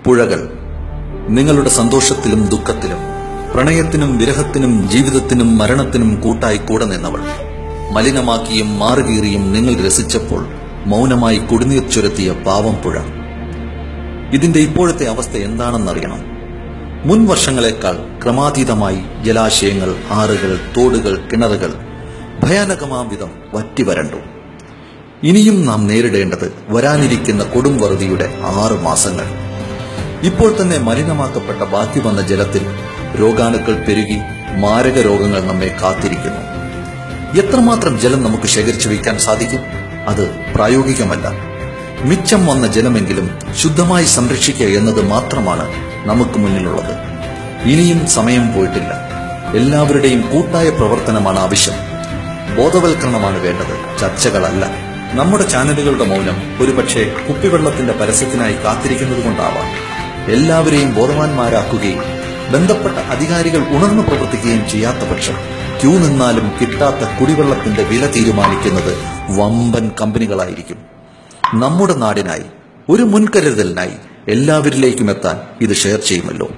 പുഴകൾ നിങ്ങളുടെ സന്തോഷത്തിലും ദുഃഖത്തിലും, പ്രണയത്തിനും വിരഹത്തിനും ജീവിതത്തിനും മരണത്തിനും കൂട്ടായി കൂടെ നിന്നവൾ. മലിനമാക്കിയും മാറുകീറിയും നിങ്ങൾ രസിച്ചപ്പോൾ മൗനമായി കുടിനീർ ചുരത്തിയ പാവം പുഴ. ഇതിന്റെ ഇപ്പോഴത്തെ അവസ്ഥ എന്താണെന്നറിയണം. മുൻ വർഷങ്ങളെക്കാൾ ക്രമാതീതമായി ജലാശയങ്ങൾ, ആറുകൾ, തോടുകൾ, കിണറുകൾ ഭയാനകമാം വിധം വറ്റിവരണ്ടു. ഇനിയും നാം നേരിടേണ്ടത് വരാനിരിക്കുന്ന കൊടും വറുതിയുടെ 6 മാസങ്ങൾ. ഇപ്പോൾ തന്നെ മലിനമാക്കപ്പെട്ട ബാക്കി വന്ന ജലത്തിൽ രോഗാണുക്കൾ പെരുകി മാരക രോഗങ്ങൾ നമ്മെ കാത്തിരിക്കുന്നു. എത്രമാത്രം ജലം നമുക്ക് ശേഖരിച്ചു വയ്ക്കാൻ സാധിക്കും? അത് പ്രായോഗികമല്ല. മിച്ചം വന്ന ജലമെങ്കിലും ശുദ്ധമായി സംരക്ഷിക്കുക എന്നത് മാത്രമാണ് നമുക്ക് മുന്നിലുള്ളത്. ഇനിയും സമയം പോയിട്ടില്ല. എല്ലാവരുടെയും കൂട്ടായ പ്രവർത്തനമാണ് ആവശ്യം. ബോധവൽക്കരണമാണ് വേണ്ടത്, ചർച്ചകളല്ല. നമ്മുടെ ചാനലുകളുടെ മൗനം ഒരുപക്ഷെ കുപ്പിവെള്ളത്തിന്റെ പരസ്യത്തിനായി കാത്തിരിക്കുന്നത് കൊണ്ടാവാം. എല്ലാവരെയും ബോധവാന്മാരാക്കുകയും ബന്ധപ്പെട്ട അധികാരികൾ ഉണർന്നു പ്രവർത്തിക്കുകയും ചെയ്യാത്ത പക്ഷം ക്യൂ നിന്നാലും കിട്ടാത്ത കുടിവെള്ളത്തിന്റെ വില തീരുമാനിക്കുന്നത് വമ്പൻ കമ്പനികളായിരിക്കും. നമ്മുടെ നാടിനായി, ഒരു മുൻകരുതലിനായി എല്ലാവരിലേക്കും എത്താൻ ഇത് ഷെയർ ചെയ്യുമല്ലോ.